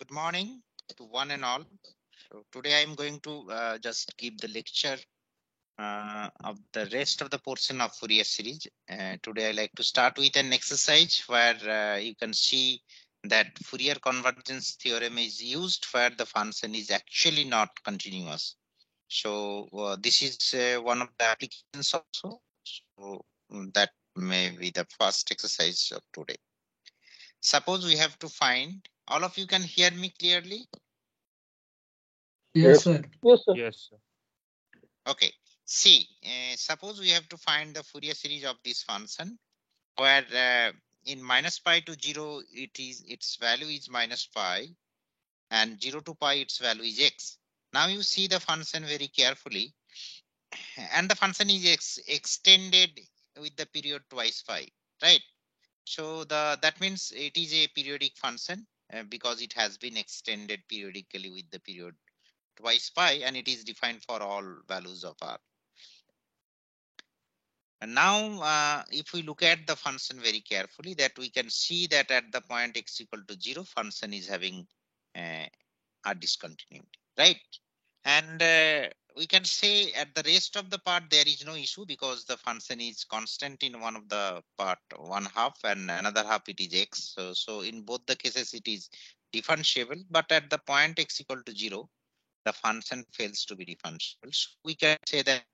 Good morning to one and all. So today I am going to just give the lecture of the rest of the portion of Fourier series. Today I like to start with an exercise where you can see that Fourier convergence theorem is used where the function is actually not continuous. So this is one of the applications also. So that may be the first exercise of today. Suppose we have to find, all of you can hear me clearly? Yes, sir. Yes, sir. Yes, sir. Okay. See, suppose we have to find the Fourier series of this function where in minus pi to 0 its value is minus pi and 0 to pi its value is x. Now you see the function very carefully and the function is extended with the period twice pi, right? So that means it is a periodic function because it has been extended periodically with the period twice pi and it is defined for all values of r. And now, if we look at the function very carefully, that we can see that at the point x equal to 0, function is having a discontinuity, right? And we can say at the rest of the part, there is no issue because the function is constant in one of the part, one half, and another half it is x. So in both the cases, it is differentiable. But at the point x equal to 0, the function fails to be differentiable. So we can say that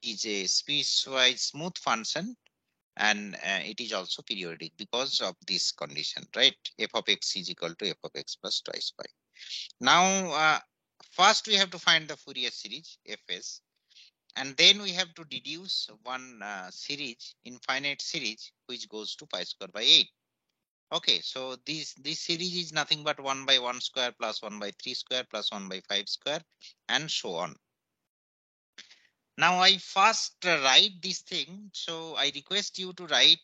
is a piecewise smooth function and it is also periodic because of this condition, right? F of x is equal to f of x plus twice pi. Now, first we have to find the Fourier series Fs, and then we have to deduce one series, infinite series, which goes to pi square by 8. Okay, so this series is nothing but 1 by 1 square plus 1 by 3 square plus 1 by 5 square and so on. Now I first write this thing. So I request you to write,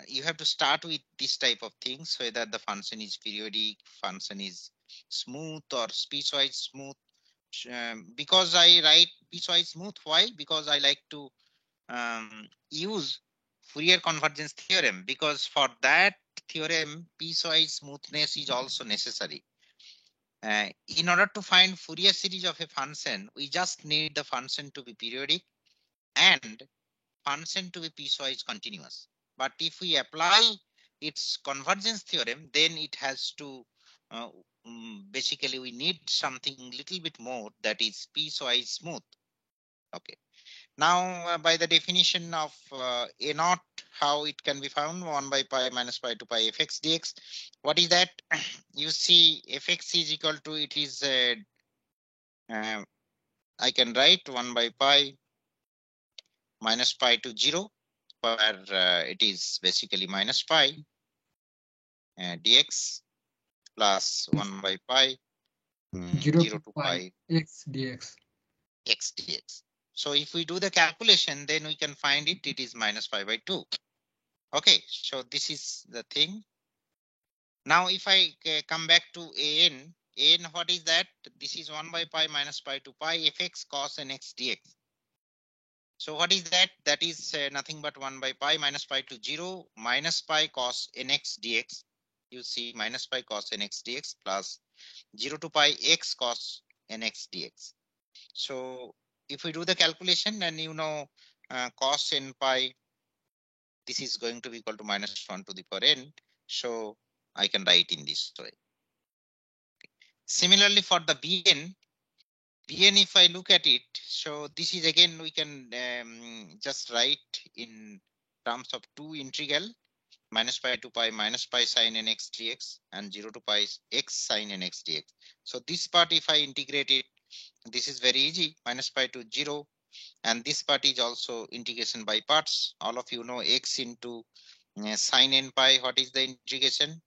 you have to start with this type of things, whether the function is periodic, function is smooth or piecewise smooth. Because I write piecewise smooth, why? Because I like to use Fourier convergence theorem, because for that theorem, piecewise smoothness is also necessary. In order to find Fourier series of a function, we just need the function to be periodic and function to be piecewise continuous. But if we apply its convergence theorem, then it has to uh, basically we need something little bit more, that is piecewise smooth. Okay. Now, by the definition of a naught, how it can be found, 1 by pi minus pi to pi fx dx. What is that? You see fx is equal to, it is I can write 1 by pi minus pi to 0, where it is basically minus pi dx plus 1 by pi 0 0 to to pi pi x dx. x dx. So if we do the calculation, then we can find it, it is minus pi by 2. Okay, so this is the thing. Now if I come back to an, what is that? This is 1 by pi minus pi to pi fx cos nx dx. So what is that? That is nothing but 1 by pi minus pi to 0 minus pi cos nx dx. You see minus pi cos nx dx plus 0 to pi x cos nx dx. So if we do the calculation, then you know cos n pi, this is going to be equal to minus 1 to the power n. So I can write in this way. Similarly for the bn, if I look at it, so this is again we can just write in terms of two integral minus pi to pi minus pi sin nx dx and 0 to pi x sin nx dx. So this part if I integrate it, this is very easy, minus pi to 0, and this part is also integration by parts. All of you know x into sin n pi, what is the integration?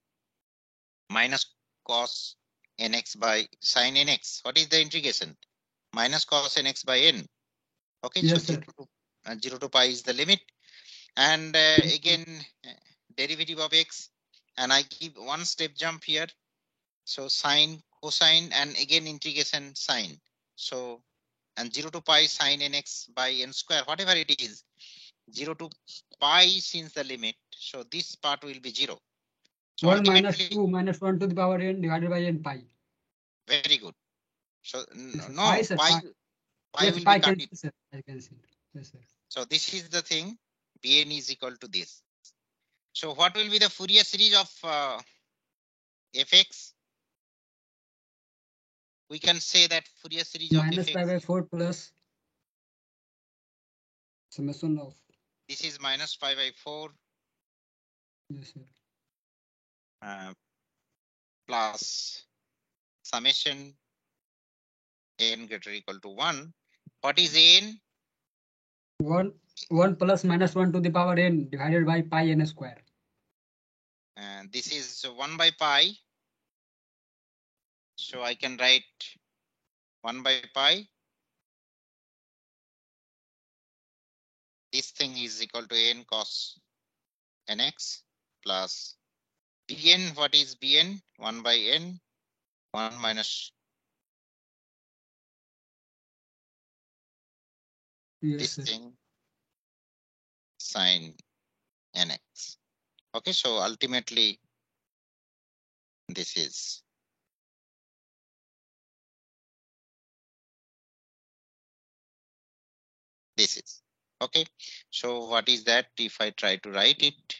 Minus cos nx by sin nx. What is the integration? Minus cos nx by n. Okay, so Yes, sir. 0 to pi is the limit. And again, derivative of x. And I give one step jump here. So sine, cosine, and again integration sine. So, and 0 to pi sin nx by n square, whatever it is, 0 to pi since the limit. So this part will be 0. So 1 minus ultimately, 2 minus 1 to the power n divided by n pi. very good. So Yes, sir. no, Pi, sir. pi Yes, will be pi cut cancel, in. sir. I cancel. Yes, sir. So this is the thing. Bn is equal to this. So what will be the Fourier series of fx? We can say that Fourier series of Minus pi fx. by 4 plus summation of. This is minus pi by 4 Yes, sir. Plus summation n greater or equal to 1. What is n? 1 plus minus 1 to the power n divided by pi n square. And this is 1 by pi. So I can write 1 by pi. This thing is equal to n cos nx plus bn. What is bn? 1 by n. 1 minus Yes, this sir. thing sin nx. Okay, so ultimately this is okay. So what is that? If I try to write it,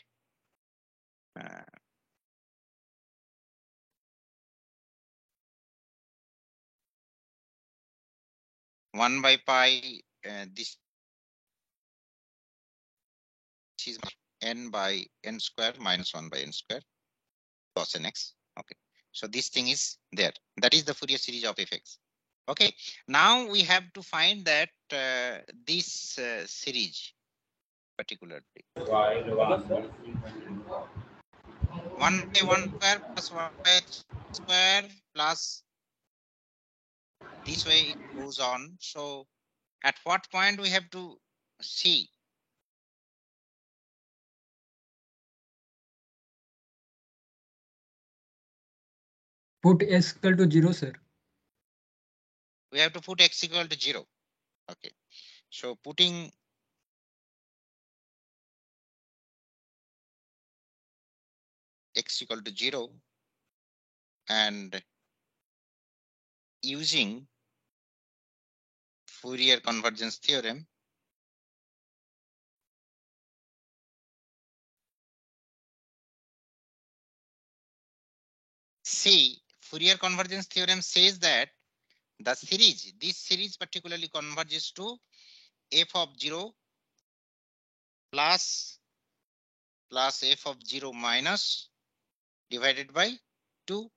1 by pi, this is n by n square minus 1 by n square cos nx. Okay, so this thing is there. That is the Fourier series of fx. Okay, now we have to find that this series particularly 1 by 1 square plus 1 by square plus this way it goes on. So at what point we have to see? Put s equal to 0, sir. We have to put x equal to 0. Okay, so putting x equal to 0 and using Fourier convergence theorem, see, Fourier convergence theorem says that the series, this series particularly converges to f of 0 plus f of 0 minus divided by 2,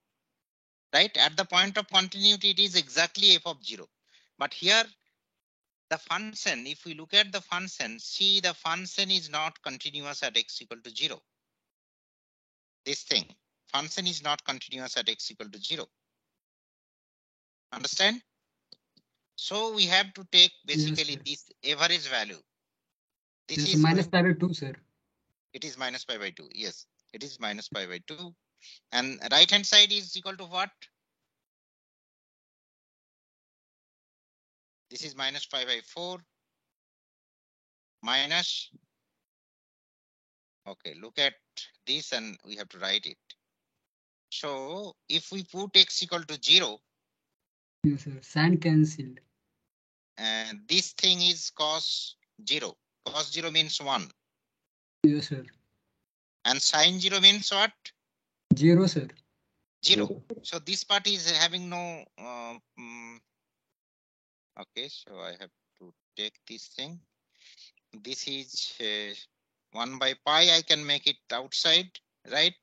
right? At the point of continuity, it is exactly f of 0. But here, the function, if we look at the function, see the function is not continuous at x equal to 0. This thing, function is not continuous at x equal to 0. Understand? So we have to take basically Yes, this average value. This yes, is minus going, pi by 2, sir. it is minus pi by 2. Yes, it is minus pi by 2. And right hand side is equal to what? This is minus pi by 4 minus. Okay, look at this and we have to write it. So if we put x equal to 0, Yes, sir. Sin cancelled. and this thing is cos 0. Cos 0 means 1. Yes, sir. And sin 0 means what? 0, sir. 0. So this part is having no. Okay, so I have to take this thing. This is 1 by pi. I can make it outside, right?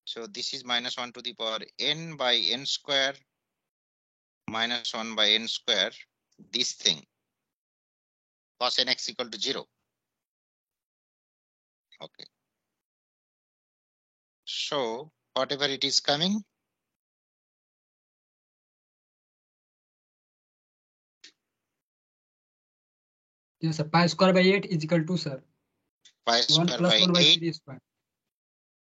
So this is minus 1 to the power n by n square minus 1 by n square. This thing cos nx equal to 0. Okay. So whatever it is coming, Yes, sir. Pi square by 8 is equal to, sir. pi 1 square plus by 1 by 8, 3 square.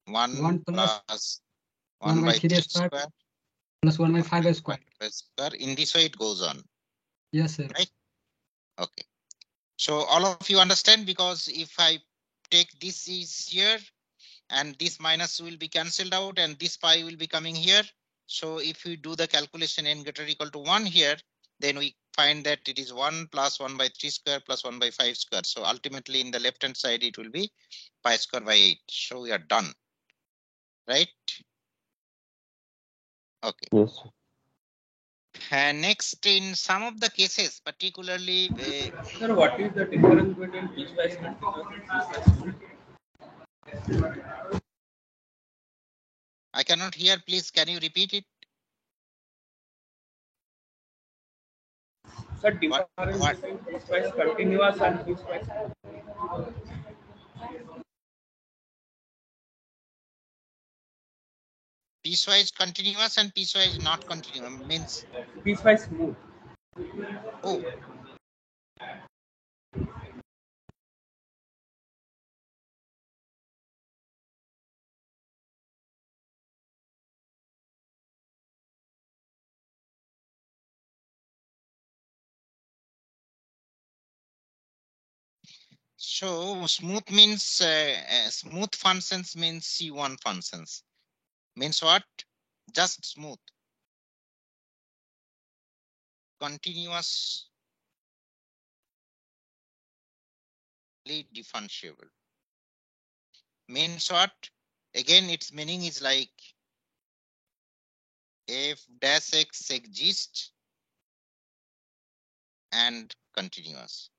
1 plus plus 1 1 by by 3 3 square square, plus 1 by 1 5 by square. 5 square. In this way it goes on. Yes, sir. Right? Okay. So all of you understand, because if I take this is here and this minus will be cancelled out and this pi will be coming here. So if we do the calculation n greater or equal to 1 here, then we find that it is 1 plus 1 by 3 square plus 1 by 5 square. So ultimately in the left hand side it will be pi square by 8. So we are done, right? Okay. Yes. And next, in some of the cases, particularly Sir, what is the difference between piecewise continuous and piecewise smooth? I cannot hear, please can you repeat it? Sir, difference between piecewise continuous and piecewise smooth. Piecewise continuous and piecewise not continuous means, Piecewise smooth. oh, so smooth means smooth functions means C1 functions. Means what? Just smooth. Continuously differentiable. Means what? Again, its meaning is like f dash x exists and continuous.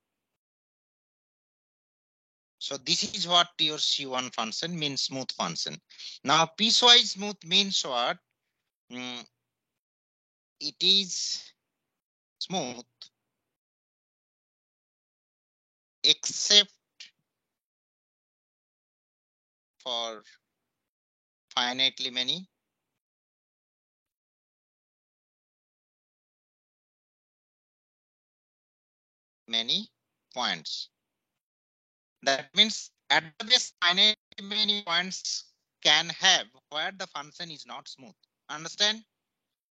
So this is what your C1 function means, smooth function. Now piecewise smooth means what? It is smooth except for finitely many points. That means at the base finitely many points can have where the function is not smooth. Understand?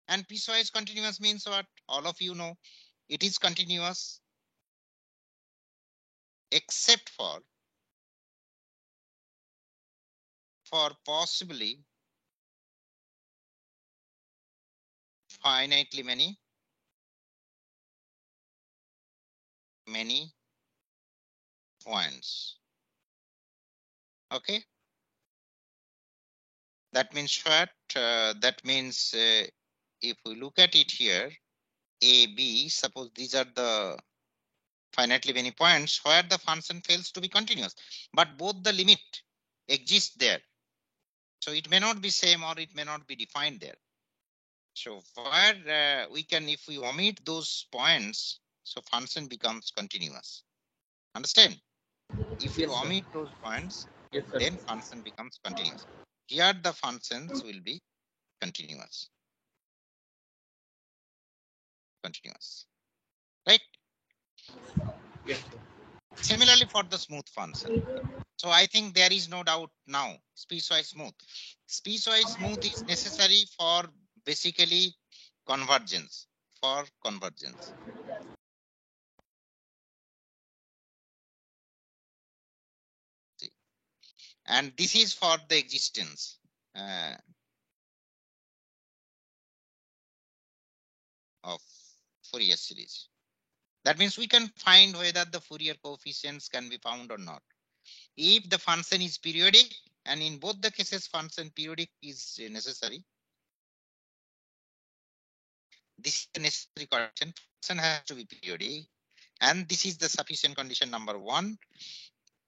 And piecewise continuous means what? All of you know. It is continuous except for possibly finitely many points. Okay. That means what? That means if we look at it here, A, B, suppose these are the finitely many points where the function fails to be continuous, but both the limit exists there. So it may not be same or it may not be defined there. So where we can, if we omit those points, so function becomes continuous. Understand? If you Yes, sir. omit those points, Yes, sir. then function becomes continuous. Here the functions will be continuous. Continuous. Right? Yes, sir. Similarly for the smooth function. So I think there is no doubt now, piecewise smooth. Piecewise smooth is necessary for basically convergence, for convergence. See. And this is for the existence of Fourier series. That means we can find whether the Fourier coefficients can be found or not. If the function is periodic, and in both the cases function periodic is necessary, this is the necessary condition. Function has to be periodic, and this is the sufficient condition number 1.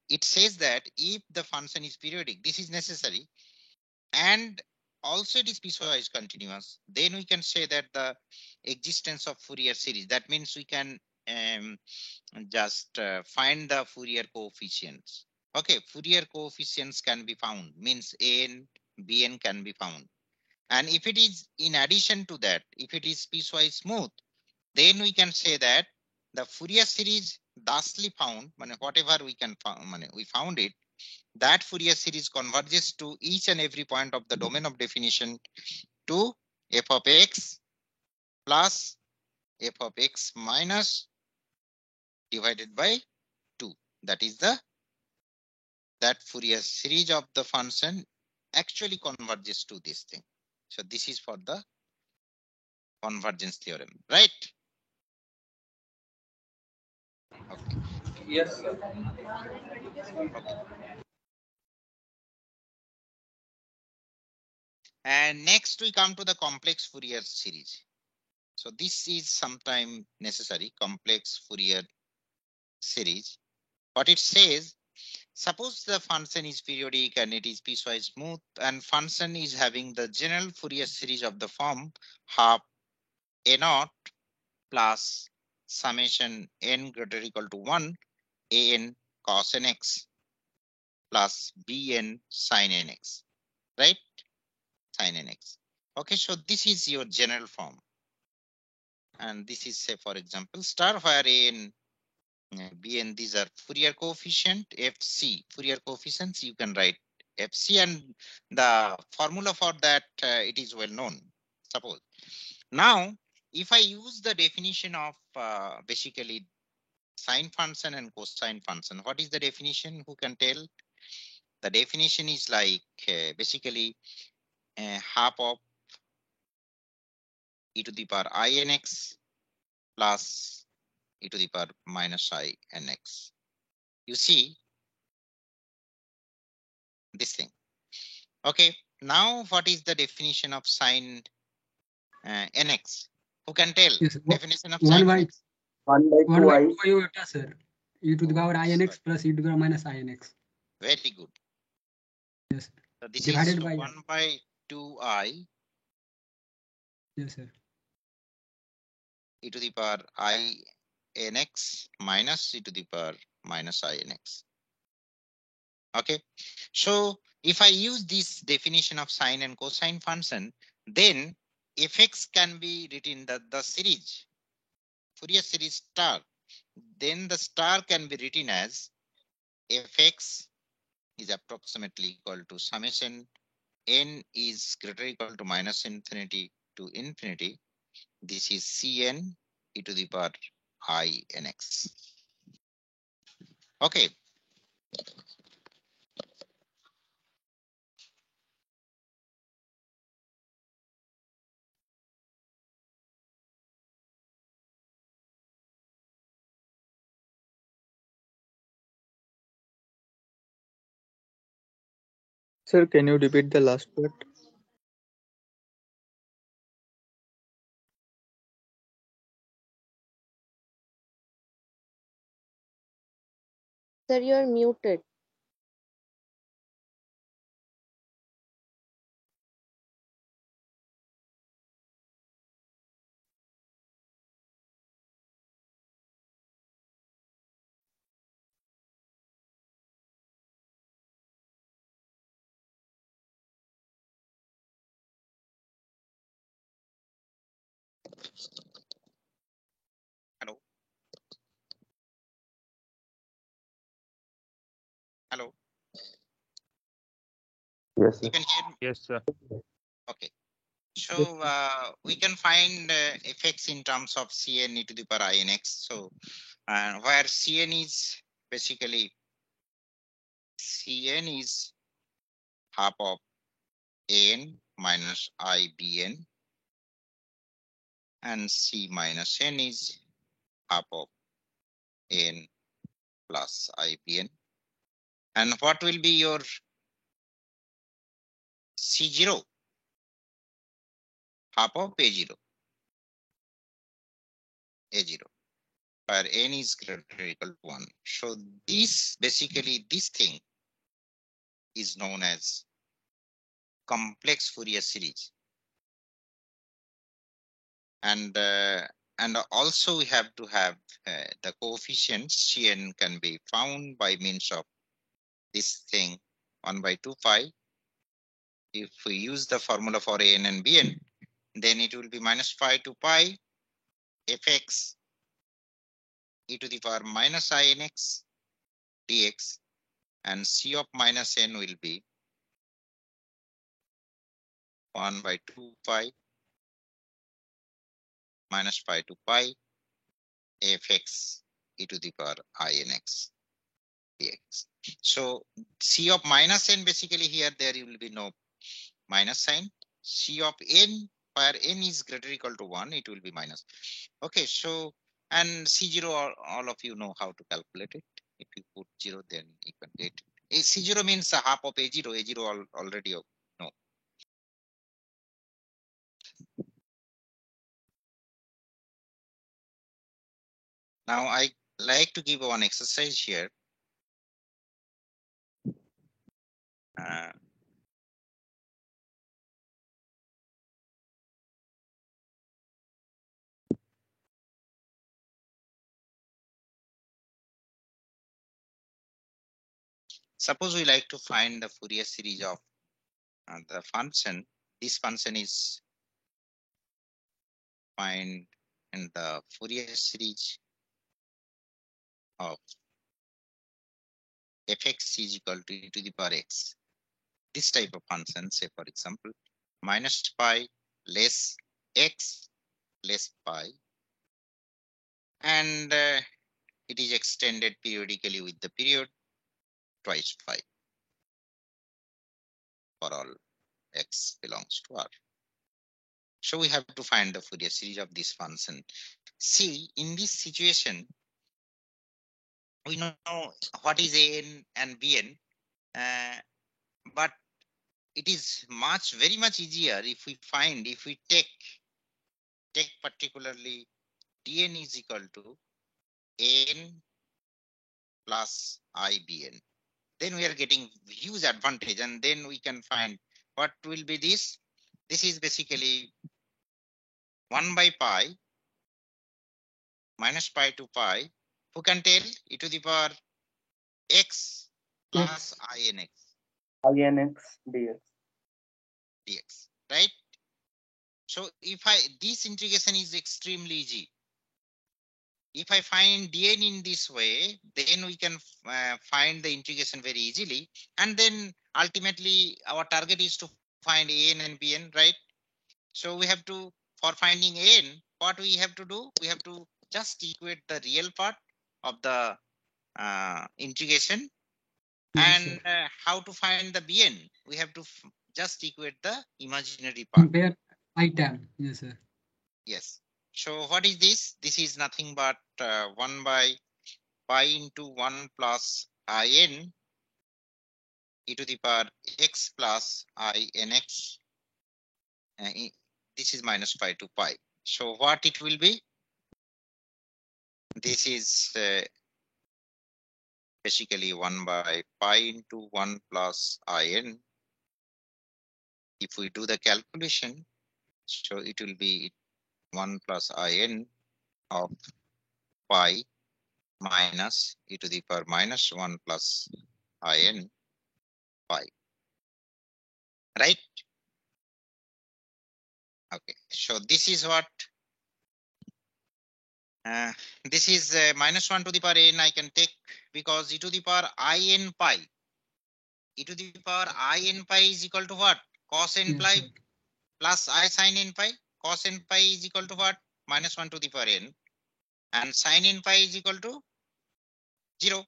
It says that if the function is periodic, this is necessary, and also it is piecewise continuous, then we can say that the existence of Fourier series. That means we can just find the Fourier coefficients. Okay, Fourier coefficients can be found, means an, bn can be found. And if it is in addition to that, if it is piecewise smooth, then we can say that the Fourier series thusly found, whatever we can find, we found it, that Fourier series converges to each and every point of the domain of definition to f of x plus f of x minus divided by 2. That is the that Fourier series of the function actually converges to this thing. So this is for the convergence theorem, right? Okay. Yes, sir. Okay. And next we come to the complex Fourier series. So this is sometime necessary, complex Fourier series. What it says, suppose the function is periodic and it is piecewise smooth, and function is having the general Fourier series of the form half a naught plus summation n greater or equal to 1 an cos nx plus bn sin nx, right? Sin nx. Okay, so this is your general form. And this is, say, for example, star where an bn, these are Fourier coefficient, fc, Fourier coefficients, you can write fc, and the formula for that, it is well known, suppose. Now, if I use the definition of basically sine function and cosine function, what is the definition? Who can tell? The definition is like basically half of e to the power I nx plus e to the power minus I nx. You see this thing. Okay. Now, what is the definition of sine nx? Who can tell? Yes, Definition of 1 sine by nx. 1 by 1 2 by I. 2 iota, sir. E to the power Oh, inx sorry. plus e to the power minus inx. Very good. Yes. So this Divided is by 1 by 2i yes, sir. e to the power I nx minus e to the power minus I nx. Okay. So if I use this definition of sine and cosine function, then fx can be written the series, Fourier series star. Then the star can be written as fx is approximately equal to summation n is greater or equal to minus infinity to infinity. This is cn e to the power I nx. Okay. Sir, can you repeat the last part? Sir, you are muted. Hello. Hello. Yes, sir. You can hear me? Yes, sir. Okay. So we can find fx in terms of cn e to the power I nx. So where cn is basically half of an minus I bn, and c minus n is half of n plus I bn. And what will be your c0? Half of a0, where n is greater or equal to 1. So this basically, this thing is known as complex Fourier series. And also we have to have the coefficients Cn can be found by means of this thing 1 by 2 pi. If we use the formula for an and bn, then it will be minus pi to pi fx e to the power minus I nx dx, and c of minus n will be 1 by 2 pi minus pi to pi fx e to the power I nx dx. So C of minus n, basically here there will be no minus sign. C of n, where n is greater or equal to 1, it will be minus. Okay, so and C0, all of you know how to calculate it. If you put 0, then you can get it. C0 means a half of A0. A0 already know. Now I like to give one exercise here. Suppose we like to find the Fourier series of the function. This function is find in the Fourier series of fx is equal to e to the power x. This type of function, say for example, minus pi less x less pi, and it is extended periodically with the period twice pi for all x belongs to R. So we have to find the Fourier series of this function. See, in this situation, we know what is an and bn, but it is very much easier if we take particularly dn is equal to n plus ibn. Then we are getting huge advantage, and then we can find what will be this. This is basically 1 by pi minus pi to pi. Who can tell? E to the power x plus inx INX dx. dx, right? So if this integration is extremely easy. If I find dn in this way, then we can find the integration very easily. And then ultimately our target is to find an and bn, right? So we have to, for finding n, what we have to do? We have to just equate the real part of the integration. Yes, And sir. how to find the bn? We have to just equate the imaginary part. Compare item. Yes, sir. Yes. So what is this? This is nothing but 1 by pi into 1 plus in e to the power x plus inx. This is minus pi to pi. So what it will be? This is basically 1 by pi into 1 plus in. If we do the calculation, so it will be 1 plus in of pi minus e to the power minus 1 plus in pi. Right? Okay. So this is what this is minus 1 to the power n I can take, because e to the power in pi. E to the power in pi is equal to what? Cos n Yes, pi sir. plus I sin n pi. Cos n pi is equal to what? Minus 1 to the power n. And sin n pi is equal to 0.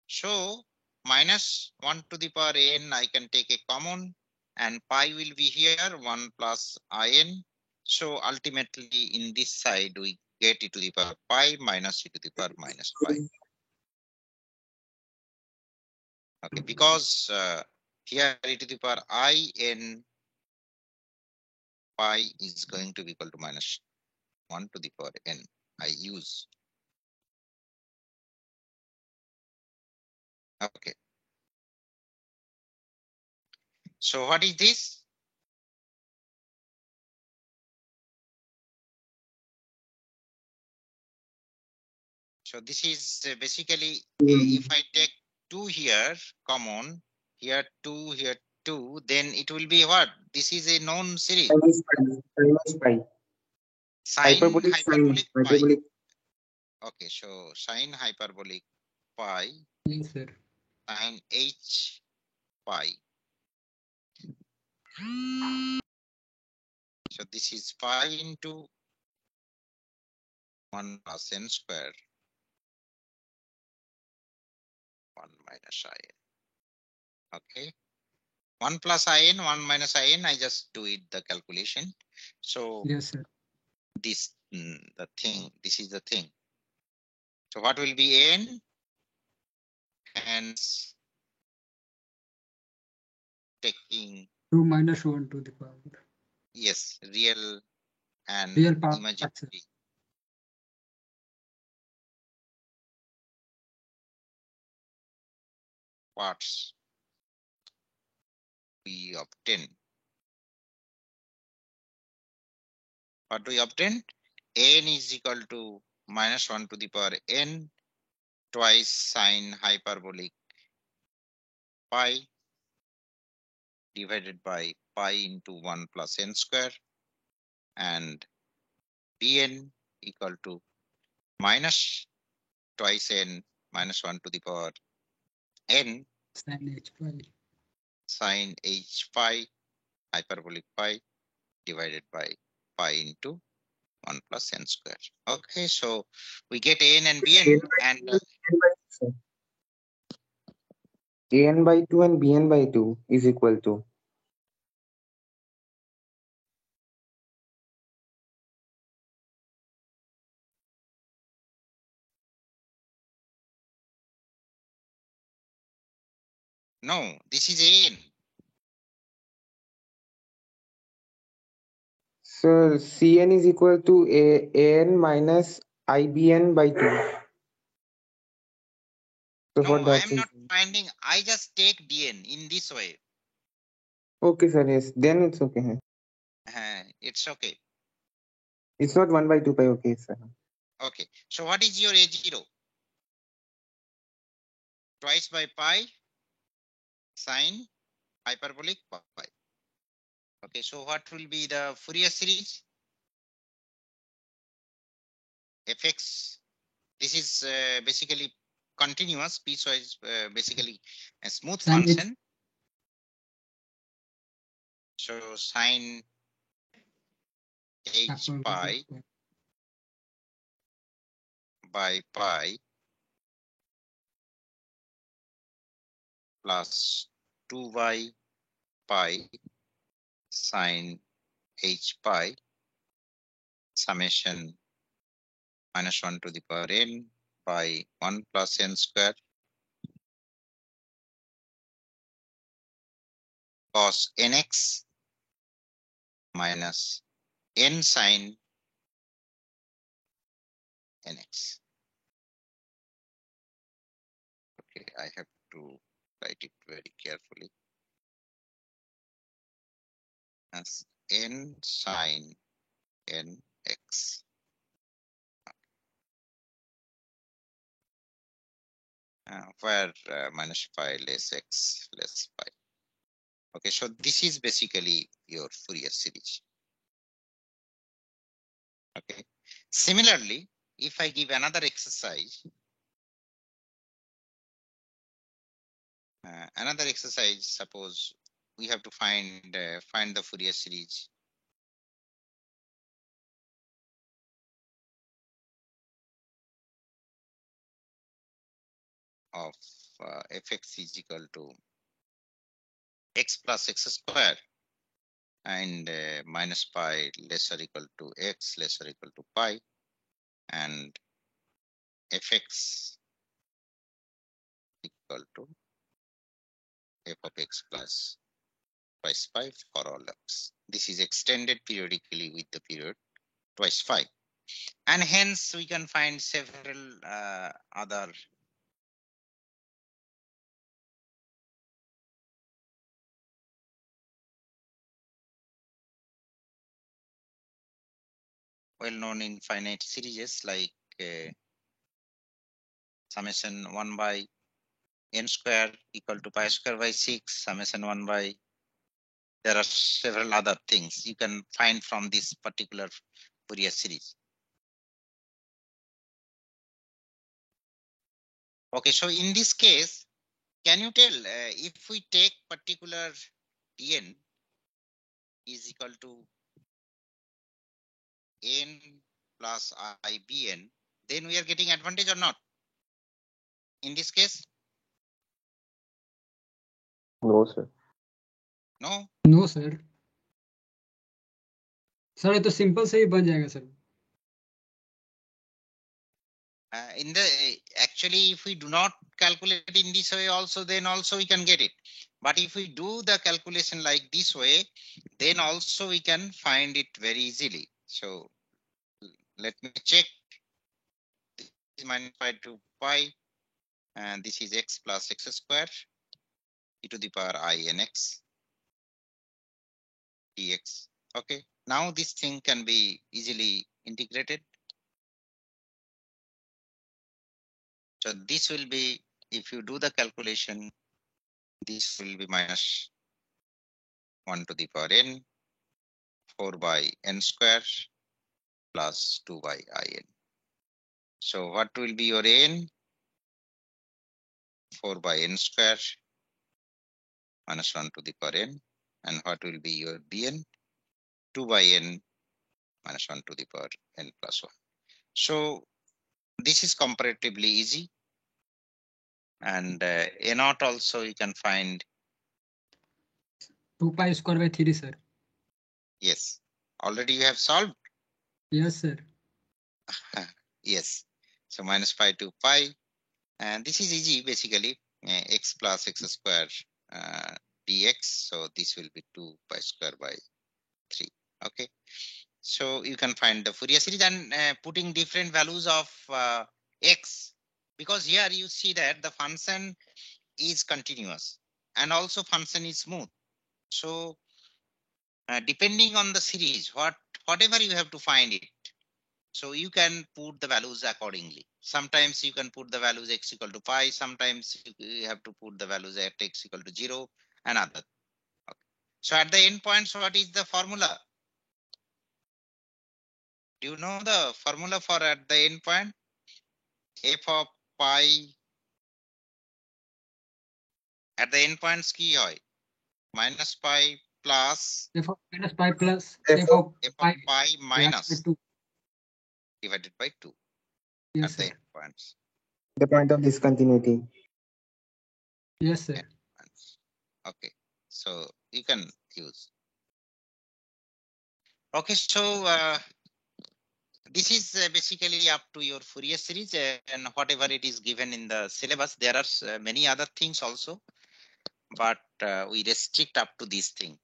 So minus 1 to the power n I can take a common, and pi will be here 1 plus in. So ultimately in this side we get e to the power pi minus e to the power minus pi. Okay, because here e to the power in pi is going to be equal to minus 1 to the power n. I use. Okay. So what is this? So this is basically, if I take 2 here common, here 2, here 2, then it will be what? This is a known series. Minus pi. Sine hyperbolic pi. Hyperbolic. Okay, so sine hyperbolic pi, Yes, sir. sine h pi. So this is pi into 1 plus n square, 1 minus in. Okay. 1 plus in, 1 minus in, I just do it the calculation. So Yes, sir. this this is the thing. So what will be n? And taking 2 minus 1 to the power. yes, real and Real part, imaginary sir. parts we obtain. What do we obtain? N is equal to minus 1 to the power n twice sine hyperbolic pi divided by pi into 1 plus n square, and dn equal to minus twice n minus 1 to the power n Sin h pi. sine h pi hyperbolic pi divided by pi into 1 plus n square. Okay, so we get an and bn, and an by 2 and bn by 2 is equal to. no, this is an. So Cn is equal to an minus ibn by 2. So No, what I that am is. not finding. I just take dn in this way. Okay, sir. Yes. Then it's okay. It's okay. It's not 1 by 2 pi. Okay, sir. Okay, so what is your a0? Twice by pi sine hyperbolic pi. Okay, so what will be the Fourier series? Fx. This is basically continuous piecewise, basically a smooth Sin h. function. So sine h Hyperbolic pi pi. by pi plus 2y pi sine h pi summation minus 1 to the power n by 1 plus n square cos nx minus n sine nx. Okay, I have to write it very carefully as n sine nx. Where minus pi less x less pi. Okay, so this is basically your Fourier series. Okay. Similarly, if I give another exercise, suppose we have to find the Fourier series of fx is equal to x plus x square and minus pi lesser equal to x lesser equal to pi, and fx equal to f of x plus twice pi for all x. This is extended periodically with the period twice pi. And hence we can find several other well-known infinite series like summation 1 by n square equal to pi square by 6, summation 1 by, there are several other things you can find from this particular Fourier series. Okay, so in this case, can you tell if we take particular dn is equal to n plus ibn, then we are getting advantage or not? In this case, No, sir. No. No sir sir ये तो simple से ही बन जाएगा sir Actually, if we do not calculate in this way also, then also we can get it. But if we do the calculation like this way, then also we can find it very easily. So let me check. This is minus pi to pi, and this is x plus x square e to the power I n x dx. Okay, now this thing can be easily integrated. So this will be, if you do the calculation, this will be minus 1 to the power n 4 by n square plus 2 by in. So what will be your n? 4 by n square minus 1 to the power n. And what will be your bn? 2 by n minus 1 to the power n plus 1. So this is comparatively easy. And a naught also you can find. 2 pi square by 3 sir Yes. Already you have solved? yes sir Yes. So minus pi to pi. And this is easy basically. X plus x square dx. So this will be 2 pi square by 3. Okay. So you can find the Fourier series and putting different values of x, because here you see that the function is continuous and also function is smooth. So depending on the series, whatever you have to find it, so you can put the values accordingly. Sometimes you can put the values x equal to pi. Sometimes you have to put the values at x equal to 0 and other. Okay. So at the endpoints, what is the formula? Do you know the formula for at the endpoint? F of pi at the endpoints ki hoy minus pi plus f of minus pi plus F f of of pi minus 2 divided by 2 yes at the sir endpoints. the point of discontinuity. yes sir Endpoints. Okay, so you can use. Okay, so this is basically up to your Fourier series and whatever it is given in the syllabus. There are many other things also, but we restrict up to this thing.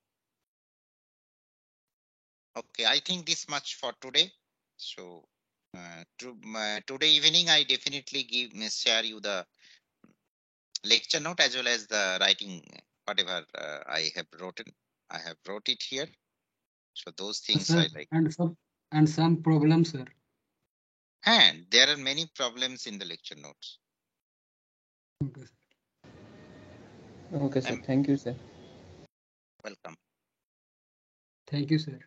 Okay, I think this much for today. So today evening, I definitely share you the lecture note as well as the writing, whatever I have written. I have wrote it here. So those things sir I like. and some problems sir And there are many problems in the lecture notes. okay sir. Okay, sir. Thank you, sir. Welcome. Thank you sir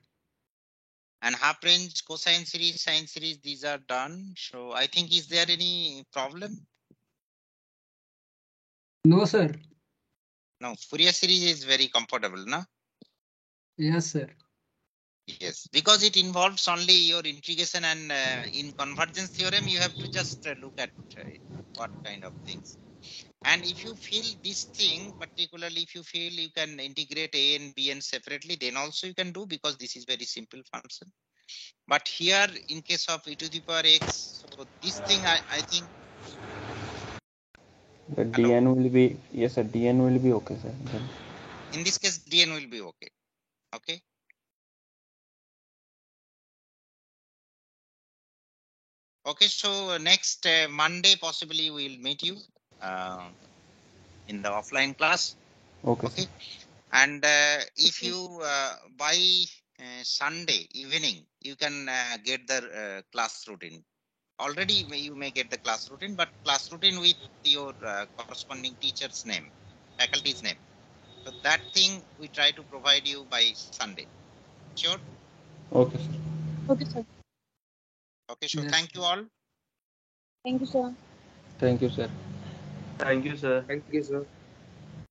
And half range, cosine series, sine series, these are done. So I think, is there any problem? no sir No, Fourier series is very comfortable, no? yes sir Yes, because it involves only your integration and in convergence theorem, you have to just look at what kind of things. And if you feel this thing, particularly if you feel you can integrate a and b and separately, then also you can do, because this is very simple function. But here in case of e to the power x, so this thing I think. The Hello. DN will be, yes, sir. DN will be okay, sir. Then. In this case, dn will be okay. Okay. Okay, so next Monday possibly we'll meet you in the offline class. Okay, Okay. sir. And if you by Sunday evening, you can get the class routine. Already you may get the class routine, but class routine with your corresponding teacher's name, faculty's name. So that thing we try to provide you by Sunday. Sure. Okay, sir. Okay, sir. Okay, so yes thank you all. Thank you, sir. Thank you, sir. Thank you, sir. Thank you, sir.